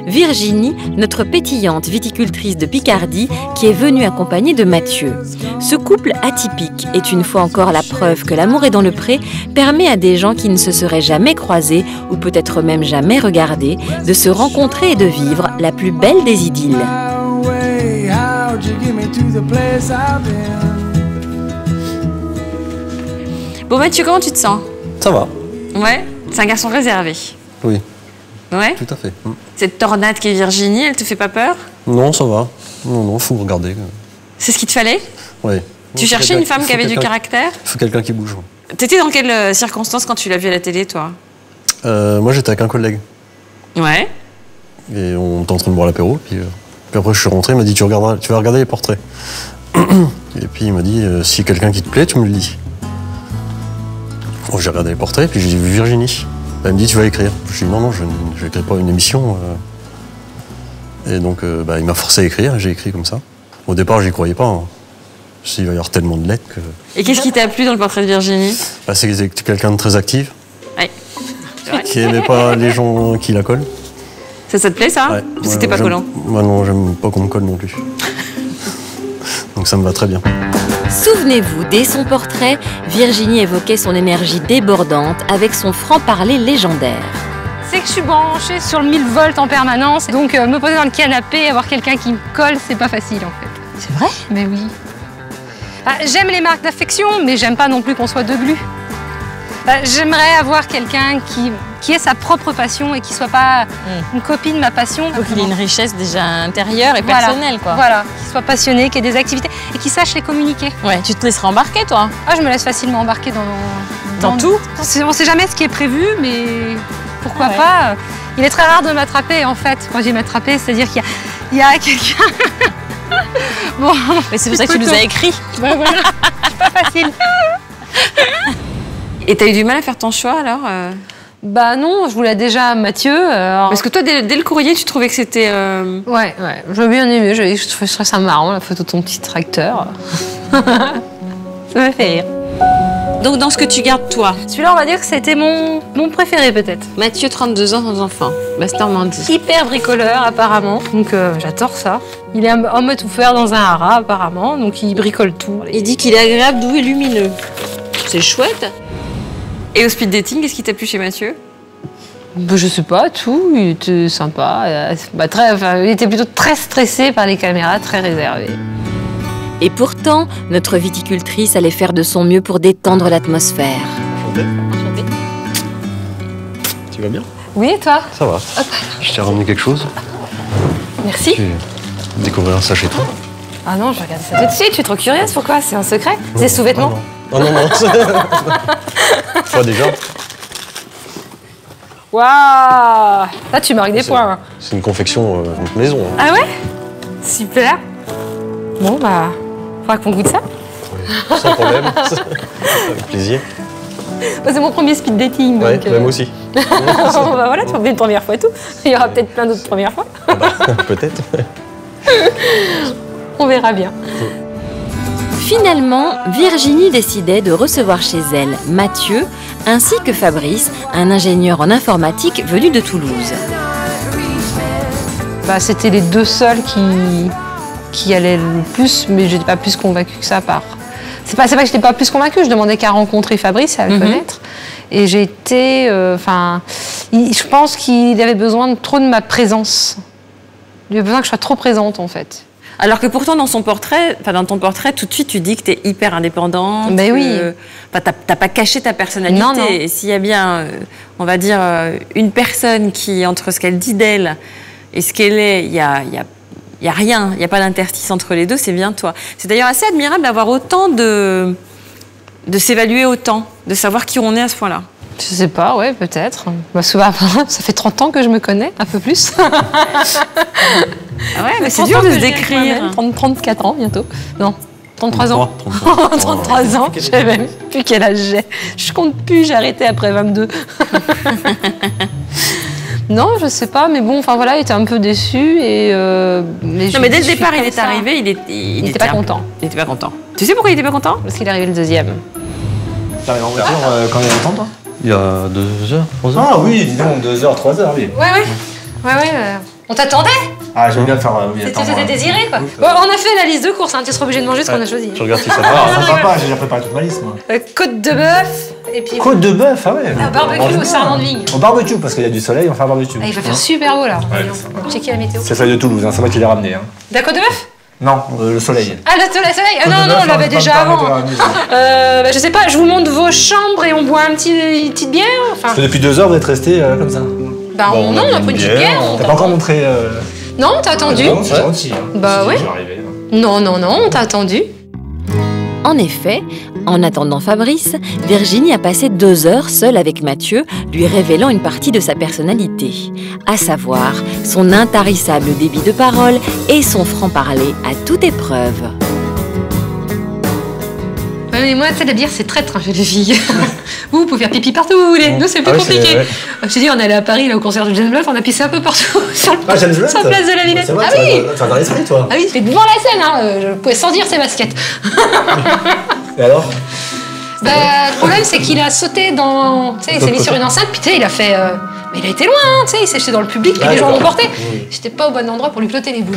Virginie, notre pétillante viticultrice de Picardie, qui est venue accompagnée de Mathieu. Ce couple atypique est une fois encore la preuve que l'amour est dans le pré permet à des gens qui ne se seraient jamais croisés ou peut-être même jamais regardés de se rencontrer et de vivre la plus belle des idylles. Bon Mathieu, comment tu te sens? Ça va. Ouais, c'est un garçon réservé. Oui. Ouais. Tout à fait. Cette tornade qui est Virginie, elle te fait pas peur? Non, ça va. Non, faut regarder. C'est ce qu'il te fallait? Oui. Tu cherchais une femme qui avait du caractère? Il faut quelqu'un qui bouge. T'étais dans quelles circonstances quand tu l'as vu à la télé, toi? Moi, j'étais avec un collègue. Ouais. Et on était en train de boire l'apéro. Puis après, je suis rentré, il m'a dit tu vas regarder les portraits. Et puis, il m'a dit s'il y a quelqu'un qui te plaît, tu me le dis. Bon, j'ai regardé les portraits, puis j'ai vu Virginie. Elle me dit tu vas écrire. Je lui ai dit non, je n'écris pas une émission. Et donc il m'a forcé à écrire, j'ai écrit comme ça. Au départ, j'y croyais pas. Hein. Il va y avoir tellement de lettres que... Et qu'est-ce qui t'a plu dans le portrait de Virginie? C'est quelqu'un de très actif. Ouais. Qui n'aimait pas les gens qui la collent. Ça te plaît, ça? Ouais. C'était pas collant? Moi non, j'aime pas qu'on me colle non plus. Donc ça me va très bien. Souvenez-vous, dès son portrait, Virginie évoquait son énergie débordante avec son franc-parler légendaire. C'est que je suis branchée sur le 1000 volts en permanence, donc me poser dans le canapé, avoir quelqu'un qui me colle, c'est pas facile en fait. C'est vrai? Mais oui. J'aime les marques d'affection, mais j'aime pas non plus qu'on soit deux glues. J'aimerais avoir quelqu'un qui ait sa propre passion et qui soit pas une copine de ma passion. Donc il ait une richesse déjà intérieure et personnelle, quoi. Voilà, qu'il soit passionné, qu'il ait des activités et qu'il sache les communiquer. Ouais, tu te laisseras embarquer, toi? Ah, je me laisse facilement embarquer dans tout. On sait jamais ce qui est prévu, mais pourquoi pas. Il est très rare de m'attraper, en fait. Quand j'ai m'attrapé, c'est-à-dire qu'il y a quelqu'un... Bon, mais c'est pour ça que tu nous as écrit. Ben voilà, c'est pas facile. Et t'as eu du mal à faire ton choix, alors? Bah non, je voulais déjà Mathieu. Parce que toi, dès le courrier, tu trouvais que c'était... Ouais, j'ai bien aimé. Je trouvais ça marrant, la photo de ton petit tracteur. Ça me fait rire. Donc, dans ce que tu gardes, toi? Celui-là, on va dire que c'était mon préféré, peut-être. Mathieu, 32 ans, sans enfant. Master Normandie. Hyper bricoleur, apparemment. Donc, j'adore ça. Il est homme à tout faire dans un haras, apparemment. Donc, il bricole tout. Il dit qu'il est agréable, doux et lumineux. C'est chouette. Et au speed dating, qu'est-ce qui t'a plu chez Mathieu? Je sais pas, tout. Il était sympa. Il était plutôt très stressé par les caméras, très réservé. Et pourtant, notre viticultrice allait faire de son mieux pour détendre l'atmosphère. Enchanté. Tu vas bien? Oui, et toi? Ça va. Je t'ai ramené quelque chose. Merci. Tu découvriras ça chez toi. Ah non, je vais regarder ça tout de suite. Je suis trop curieuse. Pourquoi? C'est un secret? C'est sous-vêtements? Non. Toi déjà. Waouh! Là, tu marques des points. C'est une confection maison. Hein. Ah ouais? Super. Bon, bah, faudra qu'on goûte ça. Oui, sans problème. Avec plaisir. C'est mon premier speed dating. Ouais, donc, moi aussi. bah voilà, tu vas une première fois et tout. Il y aura peut-être plein d'autres premières fois. Ah bah, peut-être. On verra bien. Finalement, Virginie décidait de recevoir chez elle Mathieu ainsi que Fabrice, un ingénieur en informatique venu de Toulouse. Bah, c'était les deux seuls qui allaient le plus, mais je n'étais pas plus convaincue que ça par... C'est pas que je n'étais pas plus convaincue, je demandais qu'à rencontrer Fabrice, à le connaître. Et j'ai été... je pense qu'il avait besoin trop de ma présence. Il avait besoin que je sois trop présente, en fait. Alors que pourtant, dans ton portrait, tout de suite, tu dis que tu es hyper indépendante. Ben oui. T'as pas caché ta personnalité. Non. Et s'il y a bien, on va dire, une personne qui, entre ce qu'elle dit d'elle et ce qu'elle est, il y a rien, il n'y a pas d'interstice entre les deux, c'est bien toi. C'est d'ailleurs assez admirable d'avoir autant de s'évaluer autant, de savoir qui on est à ce point-là. Je sais pas, ouais, peut-être. Bah, souvent, ça fait 30 ans que je me connais, un peu plus. Ah ouais, mais c'est dur de se décrire. 34 ans bientôt. Non, 33 ans. 33 ans, je sais même plus quel âge j'ai. Je compte plus, j'ai arrêté après 22. Non, je sais pas, mais bon, enfin voilà, il était un peu déçu et... mais dès le départ, il est arrivé, il était pas content. Il était pas content. Tu sais pourquoi il était pas content? Parce qu'il est arrivé le deuxième. T'arrives en voiture quand il y a le temps, toi? Il y a 2 heures, 3 heures. Ah oui, dis donc, 2 heures, 3 heures, oui. Ouais. On t'attendait? Ah, j'aime bien faire... oui, C'était attends, désiré, quoi. Bon, on a fait la liste de courses, hein. Tu seras obligé de manger ce qu'on a choisi. Je regarde si ça va. Ah, ça va pas, j'ai déjà préparé toute ma liste, moi. Côte de bœuf, et puis... Côte de bœuf, ah ouais. Barbecue au sarment de vigne. Au barbecue, parce qu'il y a du soleil, on fait un barbecue. Ah, il va faire super beau, là. Ouais, On va checker la météo. c'est celle de Toulouse, hein, c'est moi qui l'ai ramené. Hein. De la côte de bœuf? Non, le soleil. Ah, le soleil? Non, on l'avait déjà avant. Je sais pas, je vous montre vos chambres et on boit une petite bière, enfin... Parce que depuis 2 heures, vous êtes restés comme ça. Bah non, on a pris une petite bière. T'as pas encore montré... Non, on t'a attendu. Non, c'est gentil. Hein. Bah ouais. Non, on t'a attendu. En effet, en attendant Fabrice, Virginie a passé 2 heures seule avec Mathieu, lui révélant une partie de sa personnalité, à savoir son intarissable débit de parole et son franc-parler à toute épreuve. Ouais, mais moi, tu sais, la bière, c'est traître, hein, chez les filles. Vous pouvez faire pipi partout où vous voulez. Nous, c'est plus compliqué. Ouais. Je te dis, on est allé à Paris, là, au concert de James Bluff, on a pissé un peu partout sur la place de la Villette. Vrai, Ah oui. tu as un esprit, toi. Ah oui, c'était devant la scène, hein. Je pouvais sentir ses baskets. Et alors? Bah, le problème, c'est qu'il a sauté dans... Tu sais, il s'est mis sur une enceinte, puis tu sais, il a fait... Mais il a été loin, hein, tu sais, il s'est jeté dans le public, puis les gens l'ont porté. J'étais pas au bon endroit pour lui flotter les boules.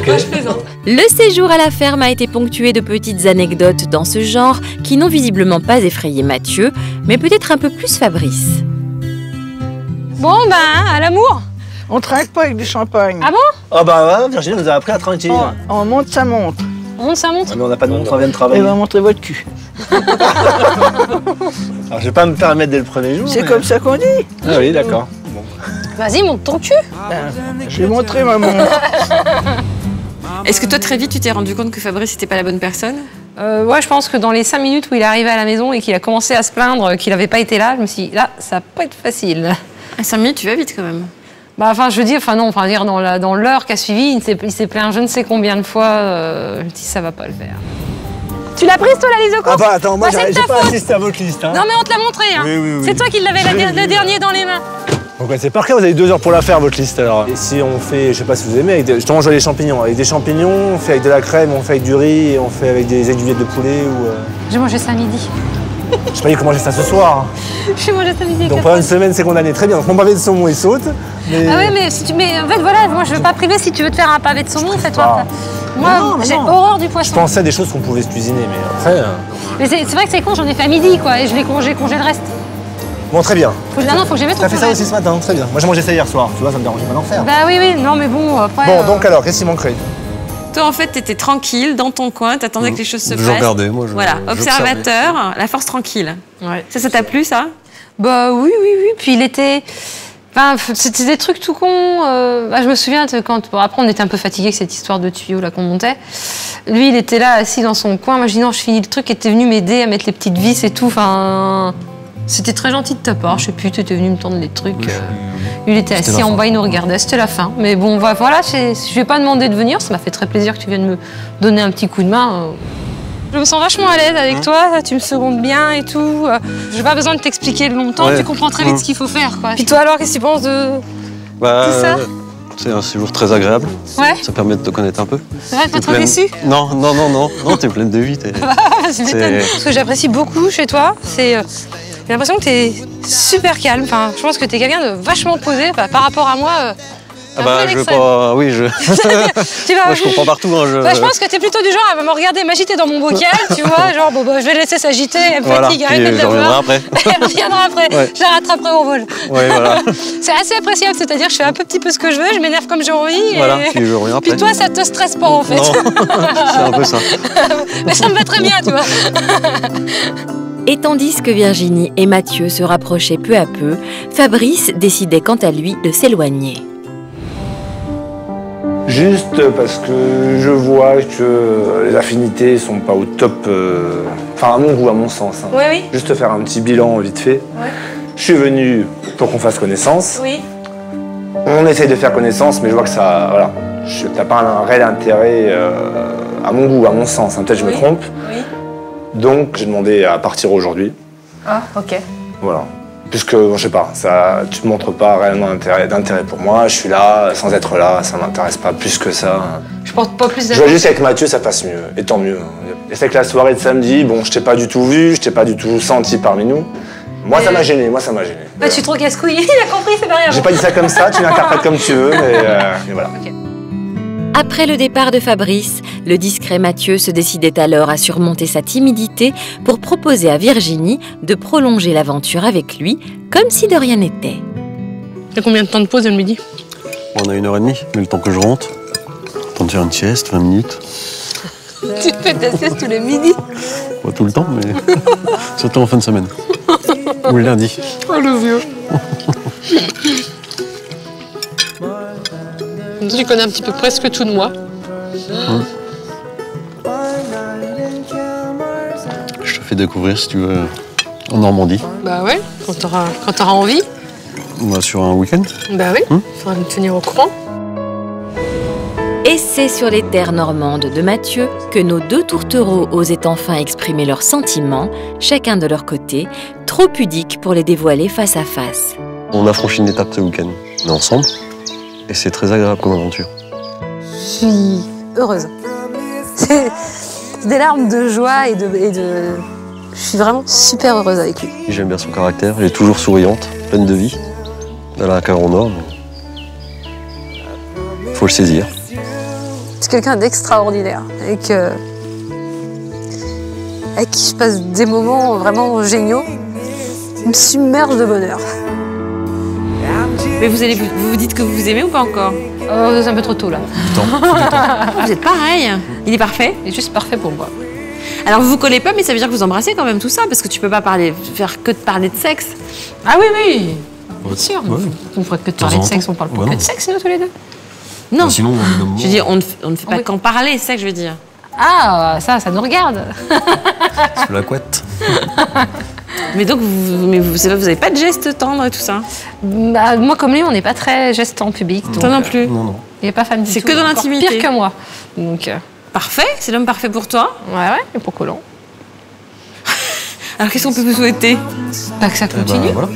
Moi, je plaisante. Le séjour à la ferme a été ponctué de petites anecdotes dans ce genre qui n'ont visiblement pas effrayé Mathieu, mais peut-être un peu plus Fabrice. Bon, ben, à l'amour. On trinque pas avec du champagne. Ah bon? Ah bah ouais, Virginie nous a appris à tranquille. On monte, ça monte. On monte, ça monte. Mais on n'a pas de montre, on vient de Et travailler. va montrer votre cul. Alors je vais pas me permettre dès le premier jour. C'est mais- comme ça qu'on dit. Ah oui, d'accord. Vas-y, monte ton cul. Je vais montrer ma montre. Est-ce que toi, très vite, tu t'es rendu compte que Fabrice n'était pas la bonne personne? Ouais, je pense que dans les 5 minutes où il est arrivé à la maison et qu'il a commencé à se plaindre qu'il n'avait pas été là, je me suis dit, là, ça va pas être facile. À 5 minutes, tu vas vite quand même. Bah, enfin, je veux dire, dans l'heure qui a suivi, il s'est plaint je ne sais combien de fois. Je me dis, ça va pas le faire. Tu l'as prise, toi, la liste de courses? Ah bah attends, moi Bah, c'est j'ai de ta pas faute. assisté à votre liste. Hein. Non, mais on te l'a montré, hein. Oui. C'est toi qui l'avais le dernier dans les mains. Donc ouais, c'est parfait, vous avez 2 heures pour la faire votre liste alors. Et si on fait, je sais pas si vous aimez, justement je vois les champignons. Avec des champignons, on fait avec de la crème, on fait avec du riz, et on fait avec des aiguillettes de poulet ou... J'ai mangé ça à midi. Je sais pas comment manger ça ce soir. J'ai mangé ça à midi. Donc pendant une semaine c'est condamné, très bien. Donc mon pavé de saumon il saute. Mais... Ah ouais, mais en fait, voilà, moi je veux pas priver. Si tu veux te faire un pavé de saumon, fais-toi. pas. Moi, j'ai horreur du Je poisson. pensais à des choses qu'on pouvait se cuisiner, mais après... Mais c'est vrai que c'est con, j'en ai fait à midi, quoi, et j'ai congé le reste. Bon, très bien. Faut que j'ai mettre T'as fait ça aussi ce matin, très bien. Moi j'ai mangé ça hier soir, tu vois, ça me dérangeait pas d'en faire. Bah oui, non, mais bon, après. Bon, donc alors, qu'est-ce qui manquerait? Toi, en fait, t'étais tranquille dans ton coin, t'attendais que les choses se Je passent. regardais, moi. Voilà, j'observais. observateur, la force tranquille. Ouais. Ça t'a plu, ça? Bah oui. Puis il était. Enfin, c'était des trucs tout cons. Je me souviens quand. Bon, après, on était un peu fatigués avec cette histoire de tuyau là qu'on montait. Lui, il était là, assis dans son coin. Moi, je dis non, je finis le truc. Il était venu m'aider à mettre les petites vis et tout. Enfin. C'était très gentil de ta part. Je sais plus, tu étais venu me tendre les trucs. Il était assis en bas, il nous regardait. C'était la fin. Mais bon, voilà, je lui ai pas demandé de venir. Ça m'a fait très plaisir que tu viennes me donner un petit coup de main. Je me sens vachement à l'aise avec toi, tu me secondes bien et tout. J'ai pas besoin de t'expliquer longtemps, tu comprends très vite ce qu'il faut faire, quoi. Puis toi alors, qu'est-ce que tu penses de Bah, tout ça? C'est un séjour très agréable. Ouais. Ça permet de te connaître un peu. C'est vrai, pas T'es trop pleine- déçu? Non, t'es pleine de vie. Je m'étonne. Ce que j'apprécie beaucoup chez toi, c'est j'ai l'impression que t'es super calme. Enfin, je pense que t'es quelqu'un de vachement posé par rapport à moi. Ah bah, je veux pas. Oui, je. Tu vas, Moi, je comprends partout. Hein, je pense que t'es plutôt du genre à me regarder m'agiter dans mon bocal, tu vois, genre bon, bah, je vais laisser s'agiter, elle me Voilà, fatigue, puis arrêtez de je la reviendrai voir. après. Elle reviendra après, Ouais. je la rattraperai au vol. Ouais, voilà. C'est assez appréciable, c'est-à-dire que je fais un petit peu ce que je veux, je m'énerve comme j'ai envie. Voilà, puis je reviens après. Puis toi, ça te stresse pas en fait. Non, c'est un peu ça. Mais ça me va très bien, tu vois. Et tandis que Virginie et Mathieu se rapprochaient peu à peu, Fabrice décidait quant à lui de s'éloigner. Juste parce que je vois que les affinités sont pas au top, enfin à mon goût, à mon sens. Hein. Oui. Juste faire un petit bilan vite fait. Ouais. Je suis venu pour qu'on fasse connaissance. Oui. On essaye de faire connaissance, mais je vois que ça, voilà, t'as pas un réel intérêt à mon goût, à mon sens. Hein. Peut-être que je me trompe. Oui. Donc j'ai demandé à partir aujourd'hui. Ah, ok. Voilà. Puisque, bon, je sais pas, tu ne montres pas réellement d'intérêt pour moi. Je suis là, sans être là, ça m'intéresse pas plus que ça. Je porte pas plus Je vois juste avec Mathieu, ça passe mieux. Et tant mieux. Et c'est que la soirée de samedi, bon, je t'ai pas du tout vu, je t'ai pas du tout senti parmi nous. Moi, ça m'a gêné, Bah, tu es trop casse-couille, il a compris, c'est pas rien. J'ai pas dit ça comme ça, tu l'interprètes comme tu veux, mais voilà. Après le départ de Fabrice, le discret Mathieu se décidait alors à surmonter sa timidité pour proposer à Virginie de prolonger l'aventure avec lui, comme si de rien n'était. T'as combien de temps de pause le midi? On a 1h30, mais le temps que je rentre, le temps de faire une sieste, 20 minutes. Tu fais ta sieste tous les midis? Pas tout le temps, mais surtout en fin de semaine. Ou le lundi. Oh le vieux. Tu connais un petit peu presque tout de moi. Je te fais découvrir, si tu veux, en Normandie. Bah ouais, quand t'auras envie. On va sur un week-end. Bah oui, faudra me tenir au courant. Et c'est sur les terres normandes de Mathieu que nos deux tourtereaux osaient enfin exprimer leurs sentiments, chacun de leur côté, trop pudiques pour les dévoiler face à face. On a franchi une étape ce week-end. On est ensemble, et c'est très agréable comme aventure. Je suis heureuse. C'est des larmes de joie et de... Je suis vraiment super heureuse avec lui. J'aime bien son caractère, elle est toujours souriante, pleine de vie. Elle a un cœur en or. Faut le saisir. C'est quelqu'un d'extraordinaire avec qui je passe des moments vraiment géniaux. Il me submerge de bonheur. Mais vous vous dites que vous vous aimez ou pas encore? C'est un peu trop tôt là. Vous êtes pareil. Il est parfait. Il est juste parfait pour moi. Alors vous vous collez pas, mais ça veut dire que vous embrassez quand même tout ça, parce que tu peux pas faire que de parler de sexe. Ah oui, oui. Bien sûr. Ouais. On ne ferait que de parler de sexe, on parle pas que de sexe nous tous les deux. Non. Sinon, Je veux dire, on ne fait pas qu'en parler, c'est ça que je veux dire. Ah, ça nous regarde. sous la couette. Mais donc, vous avez pas de gestes tendres et tout ça? Bah, moi comme lui, on n'est pas très geste en public. Donc, Toi non plus. Non, non. il n'est pas fan du tout. C'est que dans encore l'intimité. Pire que moi. Donc, Parfait, c'est l'homme parfait pour toi. ouais, et pour Collant. Alors qu'est-ce qu'on peut vous souhaiter? Bah, que ça continue. Voilà.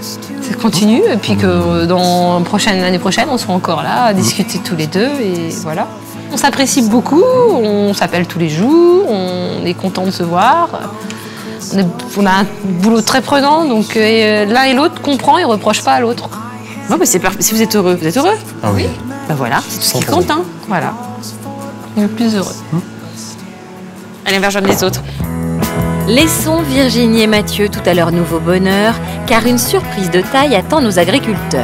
Ça continue, et puis que dans l'année prochaine, on sera encore là à discuter tous les deux, et voilà. On s'apprécie beaucoup, on s'appelle tous les jours, on est content de se voir. On a un boulot très prenant, donc l'un et l'autre comprend et reproche pas à l'autre. Bon, bah c'est parfait. Si vous êtes heureux, vous êtes heureux? Ah oui. Bah voilà, c'est tout ce qui 100%. compte, hein. Voilà. Le plus heureux. Allez, on va rejoindre les autres. Laissons Virginie et Mathieu tout à leur nouveau bonheur, car une surprise de taille attend nos agriculteurs.